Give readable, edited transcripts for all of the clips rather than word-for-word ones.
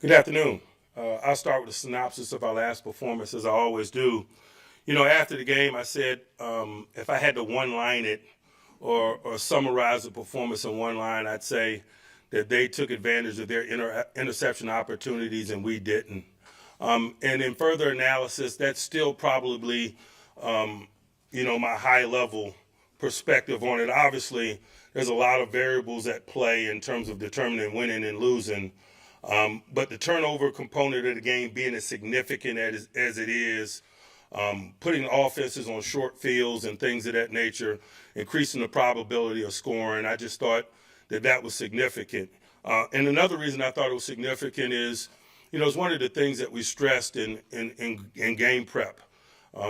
Good afternoon. I'll start with a synopsis of our last performance, as I always do. After the game, I said if I had to one-line it or summarize the performance in one line, I'd say that they took advantage of their interception opportunities and we didn't. And in further analysis, that's still probably, my high-level perspective on it. Obviously, there's a lot of variables at play in terms of determining winning and losing. But the turnover component of the game being as significant as it is, putting offenses on short fields and things of that nature, increasing the probability of scoring, I just thought that was significant. And another reason I thought it was significant is, it's one of the things that we stressed in game prep,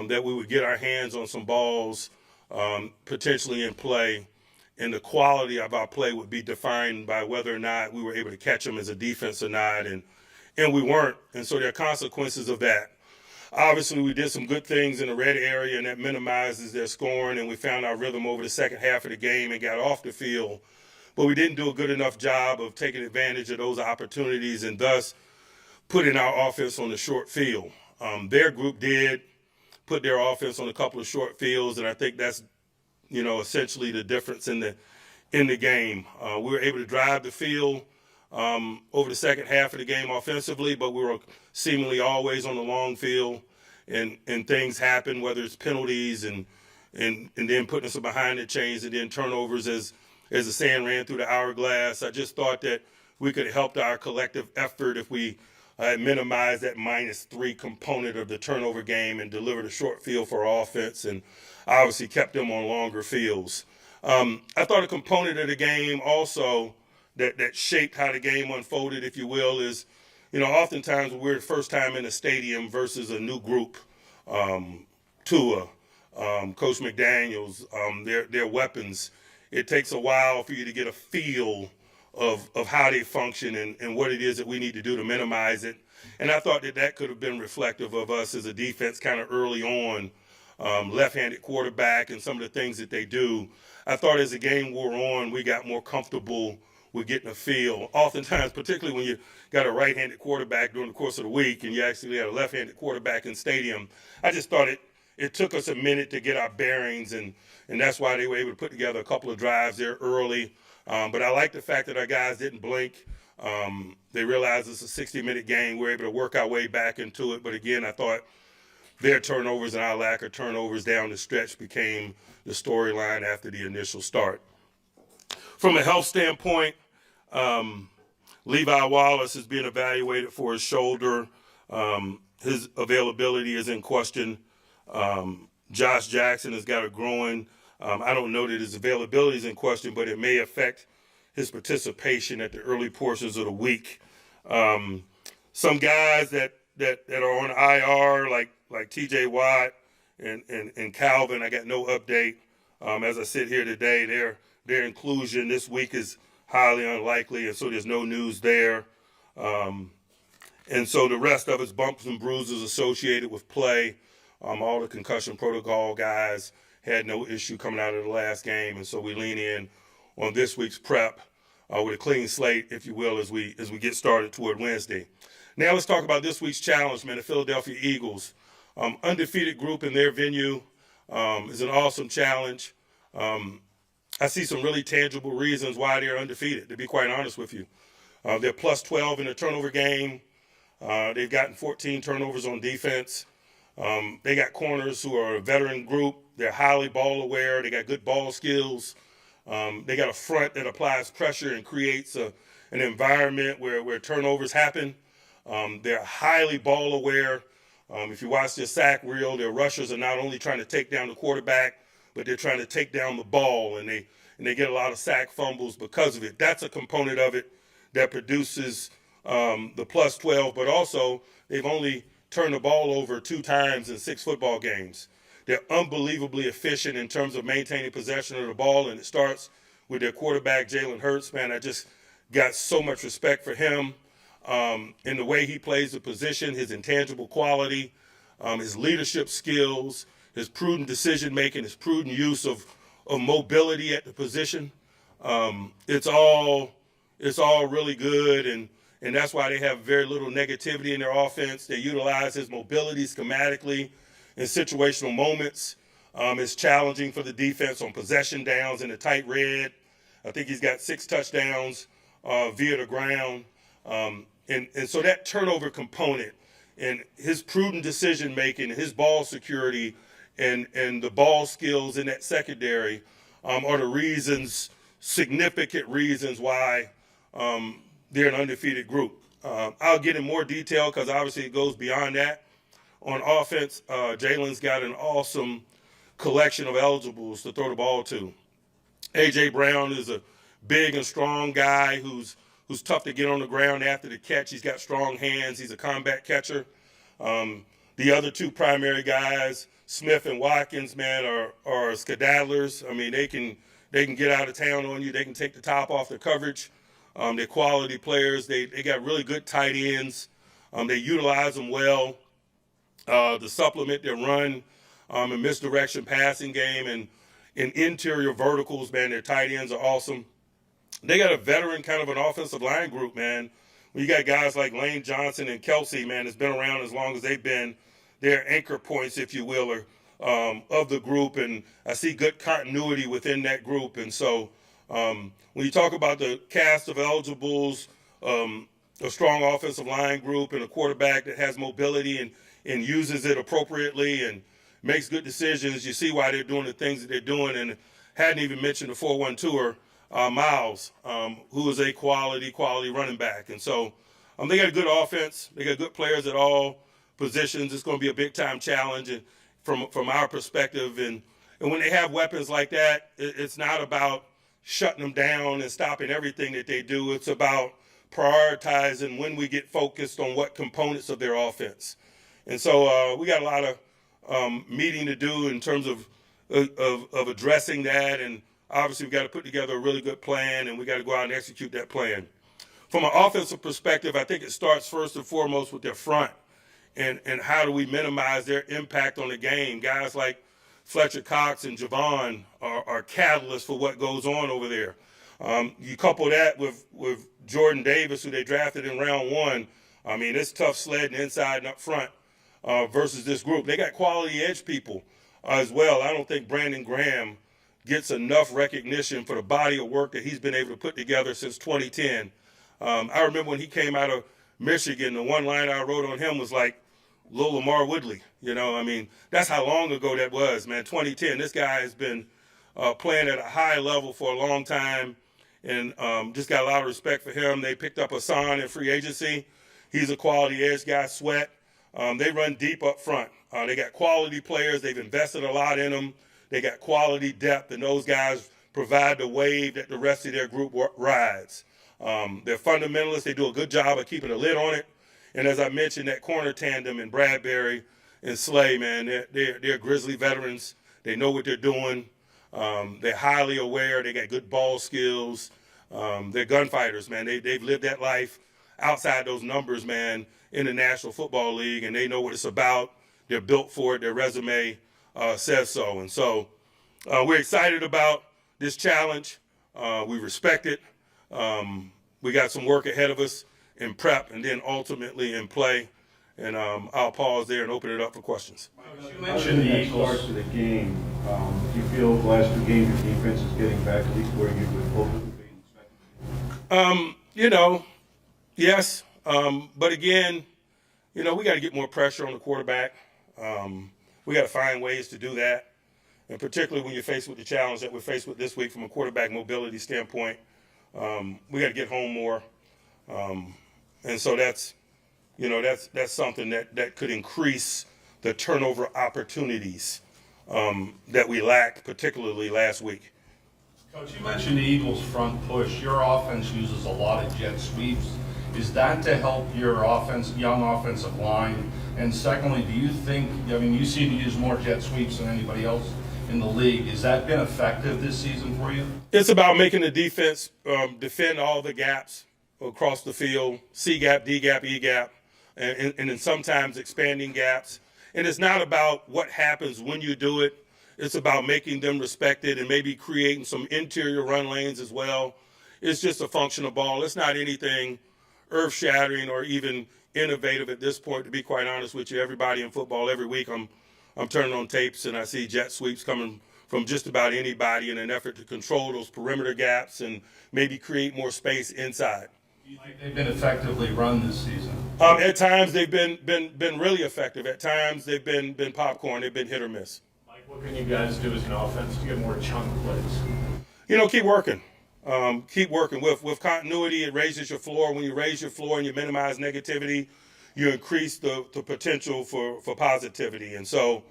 that we would get our hands on some balls potentially in play, and the quality of our play would be defined by whether or not we were able to catch them as a defense or not, and we weren't. And so there are consequences of that. Obviously, we did some good things in the red area, and that minimizes their scoring, and we found our rhythm over the second half of the game and got off the field. But we didn't do a good enough job of taking advantage of those opportunities and thus putting our offense on the short field. Their group did put their offense on a couple of short fields, and I think that's essentially the difference in the game. We were able to drive the field over the second half of the game offensively, but we were seemingly always on the long field, and things happen, whether it's penalties and then putting us behind the chains and then turnovers as the sand ran through the hourglass. I just thought that we could have helped our collective effort if we minimized that -3 component of the turnover game and delivered a short field for our offense, and obviously kept them on longer fields. I thought a component of the game also that shaped how the game unfolded, if you will, is, oftentimes when we're the first time in a stadium versus a new group, Tua, Coach McDaniels, their weapons, it takes a while for you to get a feel of how they function and what it is that we need to do to minimize it. And I thought that could have been reflective of us as a defense kind of early on. Left-handed quarterback and some of the things that they do. I thought as the game wore on, we got more comfortable with getting a feel. Oftentimes, particularly when you got a right-handed quarterback during the course of the week and you actually had a left-handed quarterback in stadium, I just thought it took us a minute to get our bearings, and that's why they were able to put together a couple of drives there early. But I like the fact that our guys didn't blink. They realized it's a 60-minute game. We're able to work our way back into it. But again, I thought their turnovers and our lack of turnovers down the stretch became the storyline after the initial start. From a health standpoint, Levi Wallace is being evaluated for his shoulder. His availability is in question. Josh Jackson has got a groin. I don't know that his availability is in question, but it may affect his participation at the early portions of the week. Some guys that are on IR, like TJ Watt and Calvin, I got no update. As I sit here today, their inclusion this week is highly unlikely, and so there's no news there. And so the rest of it's bumps and bruises associated with play. All the concussion protocol guys had no issue coming out of the last game, and so we lean in on this week's prep with a clean slate, if you will, as we get started toward Wednesday. Now let's talk about this week's challenge, man. The Philadelphia Eagles, undefeated group in their venue, is an awesome challenge. I see some really tangible reasons why they're undefeated, to be quite honest with you. They're plus 12 in the turnover game. They've gotten 14 turnovers on defense. They got corners who are a veteran group. They're highly ball aware. They got good ball skills. They got a front that applies pressure and creates an environment where turnovers happen. They're highly ball aware. If you watch their sack reel, their rushers are not only trying to take down the quarterback, but they're trying to take down the ball, and they get a lot of sack fumbles because of it. That's a component of it that produces the plus 12, but also they've only turned the ball over 2 times in 6 football games. They're unbelievably efficient in terms of maintaining possession of the ball, and it starts with their quarterback, Jalen Hurts. Man, I just got so much respect for him in the way he plays the position, his intangible quality, his leadership skills, his prudent decision-making, his prudent use of mobility at the position. It's all really good, and and that's why they have very little negativity in their offense. They utilize his mobility schematically in situational moments. It's challenging for the defense on possession downs in the tight red. I think he's got 6 touchdowns via the ground. And so that turnover component and his prudent decision-making, his ball security, and the ball skills in that secondary are the reasons, significant reasons why they're an undefeated group. I'll get in more detail because obviously it goes beyond that. On offense, Jalen's got an awesome collection of eligibles to throw the ball to. A.J. Brown is a big and strong guy who's tough to get on the ground after the catch. He's got strong hands. He's a combat catcher. The other 2 primary guys, Smith and Watkins, man, are skedaddlers. I mean, they can get out of town on you. They can take the top off the coverage. They're quality players. They got really good tight ends. They utilize them well to supplement their run and misdirection passing game. And in interior verticals, man, their tight ends are awesome. They got a veteran kind of an offensive line group, man. When you got guys like Lane Johnson and Kelsey, man, that's been around as long as they've been. They're anchor points, if you will, of the group. And I see good continuity within that group. And so when you talk about the cast of eligibles, a strong offensive line group and a quarterback that has mobility and uses it appropriately and makes good decisions, you see why they're doing the things that they're doing. And hadn't even mentioned the 4-1-2er, Miles, who is a quality running back. And so they got a good offense. They got good players at all positions. It's going to be a big-time challenge and from our perspective. And when they have weapons like that, it's not about shutting them down and stopping everything that they do. It's about prioritizing when we get focused on what components of their offense. And so we got a lot of meeting to do in terms of addressing that. And obviously, we've got to put together a really good plan, and we got to go out and execute that plan. From an offensive perspective, I think it starts first and foremost with their front and how do we minimize their impact on the game. Guys like Fletcher Cox and Javon are catalysts for what goes on over there. You couple that with Jordan Davis, who they drafted in round 1. I mean, it's tough sledding inside and up front versus this group. They got quality edge people as well. I don't think Brandon Graham gets enough recognition for the body of work that he's been able to put together since 2010. I remember when he came out of Michigan, the one line I wrote on him was like, Lil Lamar Woodley. You know, I mean, that's how long ago that was, man. 2010. This guy has been playing at a high level for a long time, and just got a lot of respect for him. They picked up Hassan in free agency. He's a quality edge guy, Sweat. They run deep up front. They got quality players. They've invested a lot in them. They got quality depth, and those guys provide the wave that the rest of their group rides. They're fundamentalists. They do a good job of keeping a lid on it. And as I mentioned, that corner tandem in Bradbury and Slay, man, they're Grizzly veterans. They know what they're doing. They're highly aware. They got good ball skills. They're gunfighters, man. They've lived that life outside those numbers, man, in the National Football League, and they know what it's about. They're built for it. Their resume says so. And so we're excited about this challenge. We respect it. We got some work ahead of us in prep and then ultimately in play. And I'll pause there and open it up for questions. You mentioned the Eagles. Start to the game. Do you feel the last 2 games your defense is getting back to least where you would hope it would be expected? You know, yes. But again, you know, we got to get more pressure on the quarterback. We got to find ways to do that. And particularly when you're faced with the challenge that we're faced with this week from a quarterback mobility standpoint, we got to get home more. And so that's something that could increase the turnover opportunities that we lacked, particularly last week. Coach, you mentioned the Eagles' front push. Your offense uses a lot of jet sweeps. Is that to help your young offensive line? And secondly, do you think, I mean, you seem to use more jet sweeps than anybody else in the league. Has that been effective this season for you? It's about making the defense defend all the gaps across the field, C gap, D gap, E gap, and then sometimes expanding gaps. And it's not about what happens when you do it. It's about making them respected and maybe creating some interior run lanes as well. It's just a function of ball. It's not anything earth-shattering or even innovative at this point. To be quite honest with you, everybody in football every week, I'm turning on tapes and I see jet sweeps coming from just about anybody in an effort to control those perimeter gaps and maybe create more space inside. Do you think they've been effectively run this season? At times they've been really effective. At times they've been popcorn. They've been hit or miss. Mike, what can you guys do as an offense to get more chunk plays? Keep working. Keep working with continuity. It raises your floor. When you raise your floor and you minimize negativity, you increase the potential for positivity. And so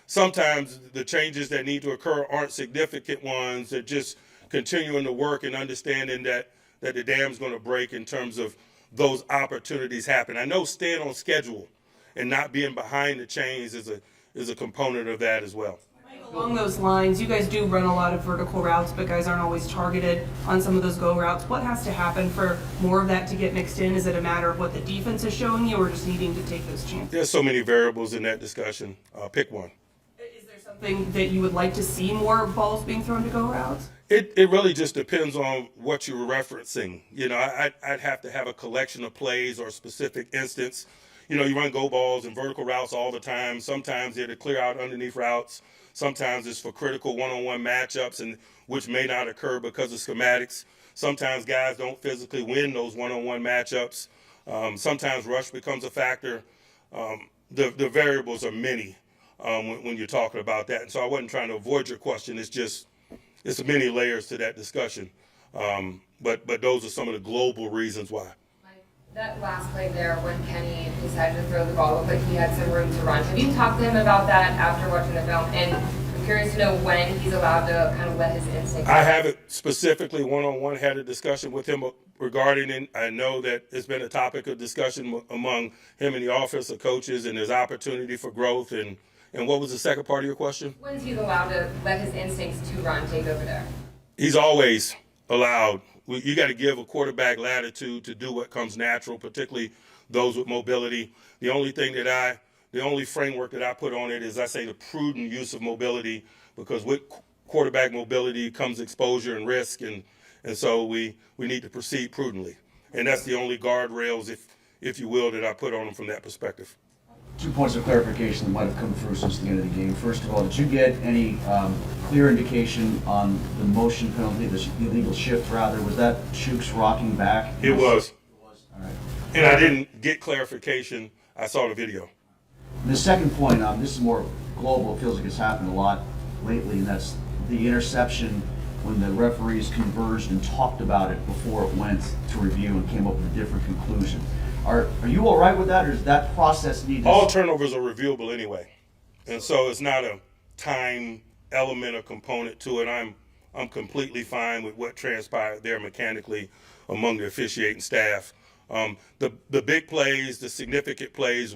sometimes the changes that need to occur aren't significant ones. They're just continuing to work and understanding that the dam's going to break in terms of those opportunities happen. I know staying on schedule and not being behind the chains is a component of that as well. Along those lines, you guys do run a lot of vertical routes, but guys aren't always targeted on some of those go routes. What has to happen for more of that to get mixed in? Is it a matter of what the defense is showing you or just needing to take those chances? There's so many variables in that discussion. Pick one. Is there something that you would like to see more balls being thrown to go routes? It really just depends on what you're referencing. I'd have to have a collection of plays or a specific instance. You run go balls and vertical routes all the time. Sometimes they're to clear out underneath routes. Sometimes it's for critical one-on-one matchups, and which may not occur because of schematics. Sometimes guys don't physically win those one-on-one matchups. Sometimes rush becomes a factor. The variables are many when you're talking about that. And so I wasn't trying to avoid your question. It's many layers to that discussion. But those are some of the global reasons why. That last play there, when Kenny decided to throw the ball, looked like he had some room to run. Have you talked to him about that after watching the film? And I'm curious to know when he's allowed to kind of let his instincts. I haven't specifically one-on-one had a discussion with him regarding it. I know that it's been a topic of discussion among him and the office of coaches, and there's opportunity for growth. And what was the second part of your question? When's he allowed to let his instincts to run take over there? He's always allowed. You got to give a quarterback latitude to do what comes natural, particularly those with mobility. The only framework that I put on it is I say the prudent use of mobility, because with quarterback mobility comes exposure and risk, and so we need to proceed prudently. And that's the only guardrails, if you will, that I put on them from that perspective. 2 points of clarification that might have come through since the end of the game. First of all, did you get any clear indication on the motion penalty, the illegal shift rather? Was that Chooks rocking back? It was. All right. And I didn't get clarification. I saw the video. And the second point, this is more global. It feels like it's happened a lot lately, and that's the interception when the referees converged and talked about it before it went to review and came up with a different conclusion. Are you all right with that, or does that process need to... All turnovers are reviewable anyway, and so it's not a time element or component to it. I'm completely fine with what transpired there mechanically among the officiating staff. The big plays, the significant plays,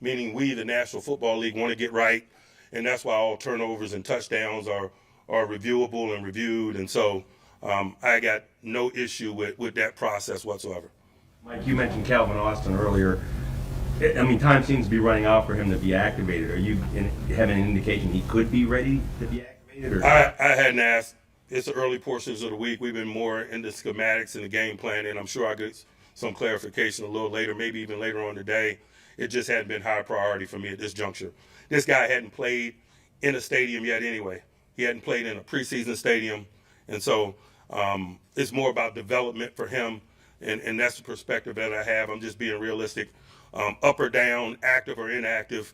meaning we, the National Football League, want to get right, and that's why all turnovers and touchdowns are reviewable and reviewed, and so I got no issue with that process whatsoever. Mike, you mentioned Calvin Austin earlier. I mean, time seems to be running out for him to be activated. Are you having an indication he could be ready to be activated? Or? I hadn't asked. It's the early portions of the week. We've been more into schematics and the game plan, and I'm sure I'll get some clarification a little later, maybe even later on today. It just hadn't been high priority for me at this juncture. This guy hadn't played in a stadium yet anyway. He hadn't played in a preseason stadium, and so it's more about development for him. And that's the perspective that I have. I'm just being realistic. Up or down, active or inactive,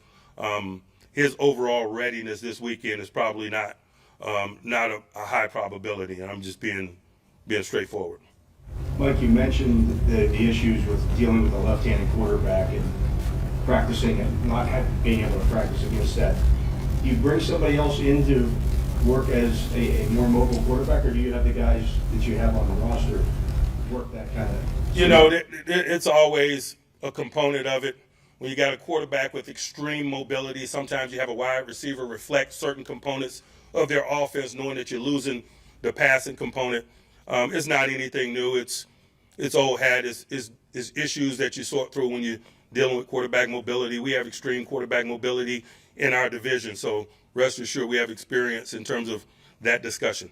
his overall readiness this weekend is probably not a high probability. And I'm just being straightforward. Mike, you mentioned the issues with dealing with a left-handed quarterback and practicing and not being able to practice against that. Do you bring somebody else in to work as a more mobile quarterback, or do you have the guys that you have on the roster work that kind of... It's always a component of it. When you got a quarterback with extreme mobility, sometimes you have a wide receiver reflect certain components of their offense, knowing that you're losing the passing component. It's not anything new. It's old hat. It's issues that you sort through when you're dealing with quarterback mobility. We have extreme quarterback mobility in our division, so rest assured we have experience in terms of that discussion.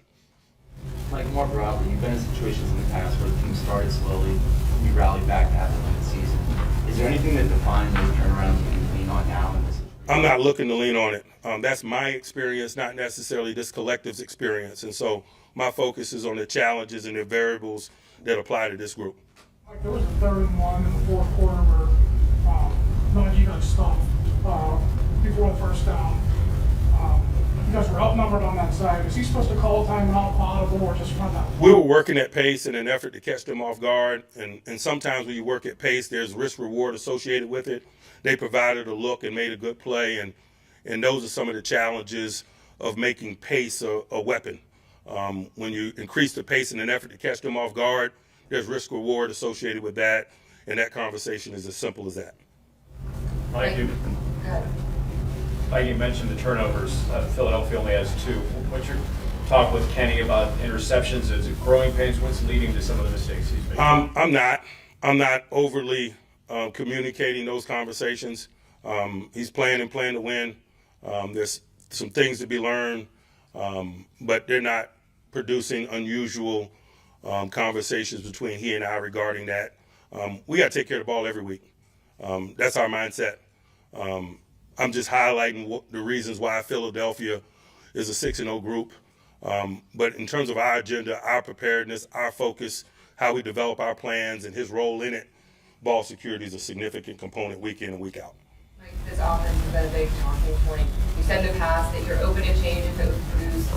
Like more broadly, you've been in situations in the past where the team started slowly, you rallied back to have the win the season. Is there anything that defines those turnarounds you can lean on now in this situation? I'm not looking to lean on it. That's my experience, not necessarily this collective's experience. And so my focus is on the challenges and the variables that apply to this group. Like there was a 3rd and 1 in the 4th quarter where Nagy got stuffed before the first down. You guys were outnumbered on that side. Is he supposed to call a timeout audible or just run that? We were working at pace in an effort to catch them off guard. And sometimes when you work at pace, there's risk reward associated with it. They provided a look and made a good play. And those are some of the challenges of making pace a weapon. When you increase the pace in an effort to catch them off guard, there's risk reward associated with that. And that conversation is as simple as that. Like you mentioned the turnovers. Philadelphia only has 2. What's your talk with Kenny about interceptions? Is it growing pains? What's leading to some of the mistakes he's making? I'm not overly communicating those conversations. He's playing to win. There's some things to be learned, but they're not producing unusual conversations between he and I regarding that. We got to take care of the ball every week. That's our mindset. I'm just highlighting the reasons why Philadelphia is a 6-0 group. But in terms of our agenda, our preparedness, our focus, how we develop our plans and his role in it, ball security is a significant component week in and week out. Like this offense has been a big talking point. You said in the past that you're open to change if it would produce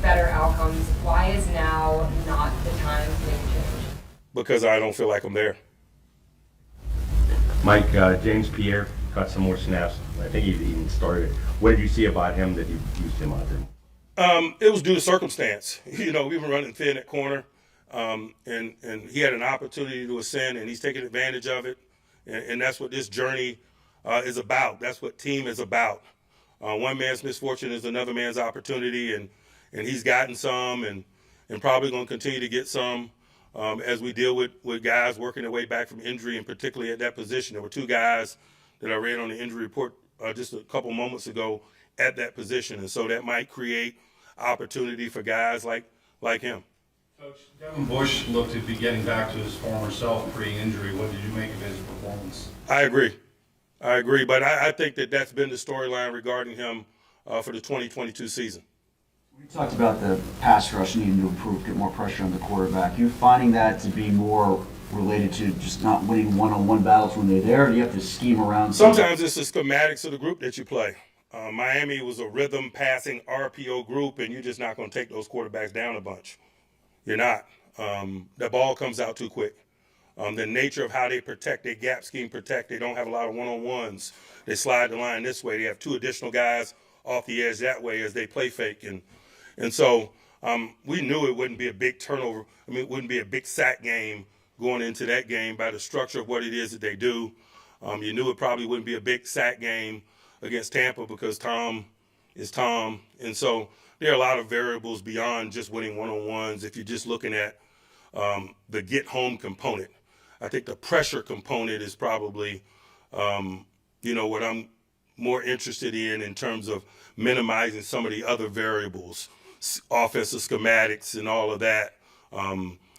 better outcomes. Why is now not the time to make a change? Because I don't feel like I'm there. Mike, James Pierre got some more snaps. I think he even started it. What did you see about him that you used him out there? It was due to circumstance. We were running thin at corner, and he had an opportunity to ascend, and he's taking advantage of it. And that's what this journey is about. That's what team is about. One man's misfortune is another man's opportunity, and he's gotten some and probably going to continue to get some as we deal with guys working their way back from injury, and particularly at that position. There were 2 guys that I read on the injury report just a couple moments ago at that position, and so that might create opportunity for guys like him. Coach, Devin Bush looked to be getting back to his former self pre-injury. What did you make of his performance? I agree, but I think that's been the storyline regarding him for the 2022 season. We talked about the pass rush needing to improve, get more pressure on the quarterback. You're finding that to be more related to just not winning one-on-one battles when they're there, or do you have to scheme around? Sometimes it's the schematics of the group that you play. Miami was a rhythm passing RPO group, and you're just not going to take those quarterbacks down a bunch. You're not. The ball comes out too quick. The nature of how they protect, they gap scheme protect, they don't have a lot of one-on-ones. They slide the line this way. They have 2 additional guys off the edge that way as they play fake. And so we knew it wouldn't be a big turnover. It wouldn't be a big sack game going into that game by the structure of what it is that they do. You knew it probably wouldn't be a big sack game against Tampa because Tom is Tom. And so there are a lot of variables beyond just winning one-on-ones if you're just looking at the get-home component. I think the pressure component is probably, what I'm more interested in terms of minimizing some of the other variables, offensive schematics and all of that.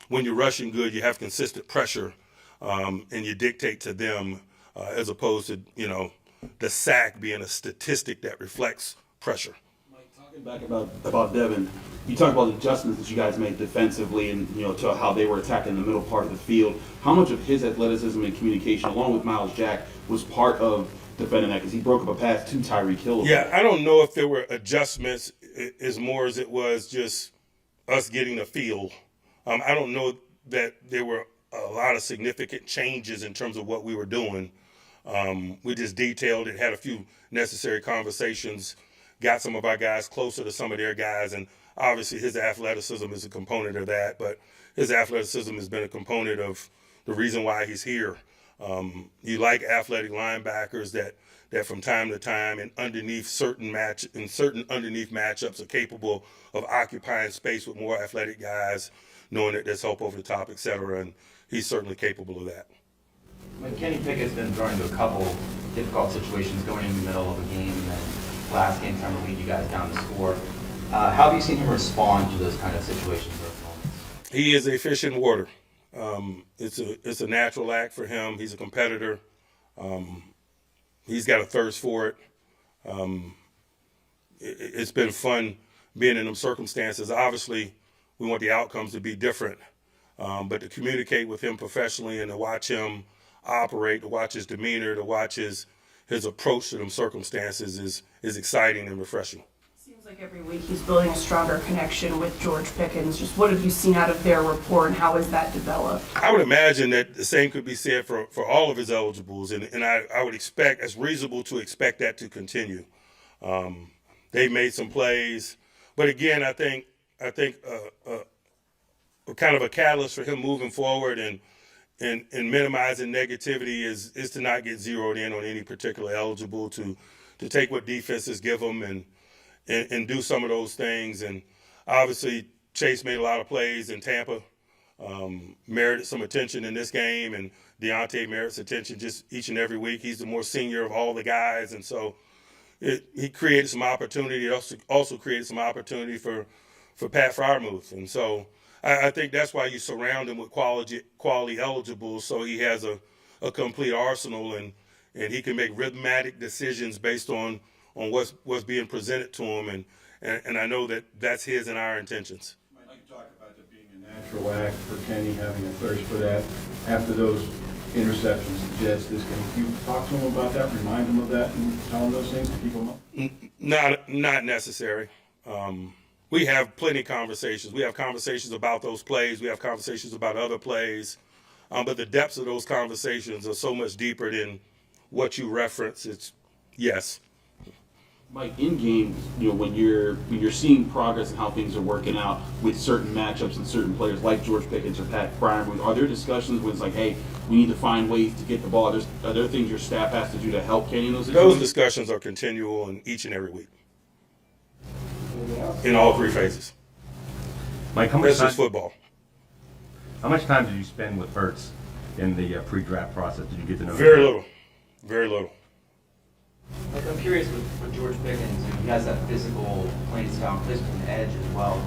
When you're rushing good, you have consistent pressure, and you dictate to them as opposed to, the sack being a statistic that reflects pressure. Mike, talking back about Devin, you talk about the adjustments that you guys made defensively and, to how they were attacking the middle part of the field. How much of his athleticism and communication, along with Miles Jack, was part of defending that? Because he broke up a pass to Tyreek Hill. Yeah, I don't know if there were adjustments as more as it was just us getting a feel. I don't know that there were a lot of significant changes in terms of what we were doing. We just detailed it, had a few necessary conversations, got some of our guys closer to some of their guys, and obviously his athleticism is a component of that, but his athleticism has been a component of the reason why he's here. You like athletic linebackers that from time to time and underneath certain underneath matchups are capable of occupying space with more athletic guys, knowing that there's help over the top, et cetera, and he's certainly capable of that. When Kenny Pickett's been thrown into a couple difficult situations going in the middle of a game, and then last game trying to lead you guys down the score, how have you seen him respond to those kind of situations? He is a fish in water. It's a natural act for him. He's a competitor. He's got a thirst for it. It's been fun being in them circumstances. Obviously, we want the outcomes to be different, but to communicate with him professionally and to watch him operate, to watch his demeanor, to watch his approach to them circumstances is exciting and refreshing. Seems like every week he's building a stronger connection with George Pickens. Just what have you seen out of their rapport, and how has that developed? I would imagine that the same could be said for all of his eligibles, and I would expect, it's reasonable to expect that to continue. They've made some plays, but again, I think kind of a catalyst for him moving forward and minimizing negativity is to not get zeroed in on any particular eligible, to take what defenses give them and do some of those things. And obviously Chase made a lot of plays in Tampa, merited some attention in this game, and Deontay merits attention just each and every week. He's the more senior of all the guys, and so he created some opportunity. It also created some opportunity for Pat Freiermuth, and so I think that's why you surround him with quality eligibles, so he has a complete arsenal, and he can make rhythmatic decisions based on what's being presented to him, and I know that that's his and our intentions. You talk about it being a natural act for Kenny, having a thirst for that. After those interceptions, the Jets, this game, you talk to him about that, remind him of that, and tell him those things to keep him up? Not necessary. We have plenty of conversations. We have conversations about those plays. We have conversations about other plays. But the depths of those conversations are so much deeper than what you reference. It's yes. Mike, in games, when you're seeing progress and how things are working out with certain matchups and certain players like George Pickens or Pat Freiermuth, are there discussions when it's like, hey, we need to find ways to get the ball? Are there things your staff has to do to help Kenny in those situations? Those discussions are continual in each and every week, in all three phases. Mike, This is football. How much time did you spend with Hurts in the pre-draft process? Did you get to know him? Very little. Very little. Like, I'm curious with George Pickens, he has that physical playing style, plays with an edge as well.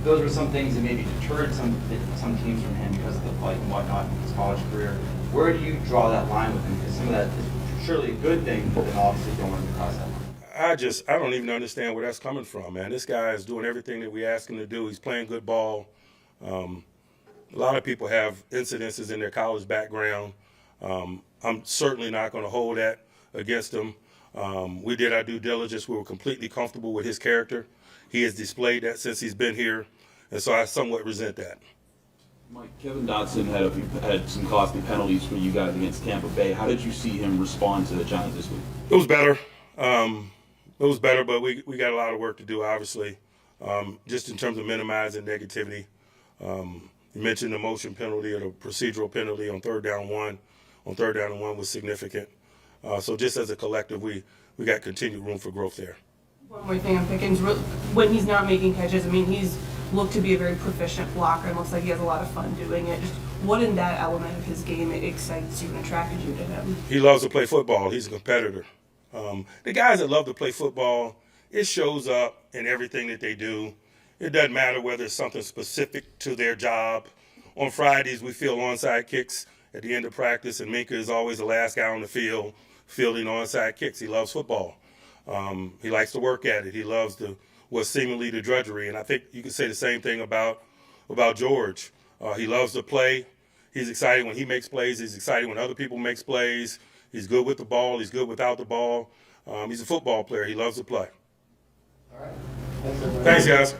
Those were some things that maybe deterred some teams from him because of the flight and whatnot in his college career. Where do you draw that line with him? Because some of that is surely a good thing, but then obviously don't want to cross that line. I don't even understand where that's coming from, man. This guy is doing everything that we ask him to do. He's playing good ball. A lot of people have incidences in their college background. I'm certainly not going to hold that against him. We did our due diligence. We were completely comfortable with his character. He has displayed that since he's been here, and so I somewhat resent that. Mike, Kevin Dotson had some costly penalties for you guys against Tampa Bay. How did you see him respond to the challenge this week? It was better. But we got a lot of work to do, obviously, just in terms of minimizing negativity. You mentioned the motion penalty or the procedural penalty on third down and one was significant. So just as a collective, we got continued room for growth there. One more thing on Pickens, when he's not making catches, I mean, he's looked to be a very proficient blocker and looks like he has a lot of fun doing it. Just what in that element of his game excites you and attracted you to him? He loves to play football. He's a competitor. The guys that love to play football, it shows up in everything that they do. It doesn't matter whether it's something specific to their job. On Fridays, we field onside kicks at the end of practice, and Minka is always the last guy on the field fielding onside kicks. He loves football. He likes to work at it. He loves what's seemingly the drudgery, and I think you could say the same thing about George. He loves to play. He's excited when he makes plays. He's excited when other people make plays. He's good with the ball. He's good without the ball. He's a football player. He loves to play. All right. Thanks, everybody. Thanks, guys.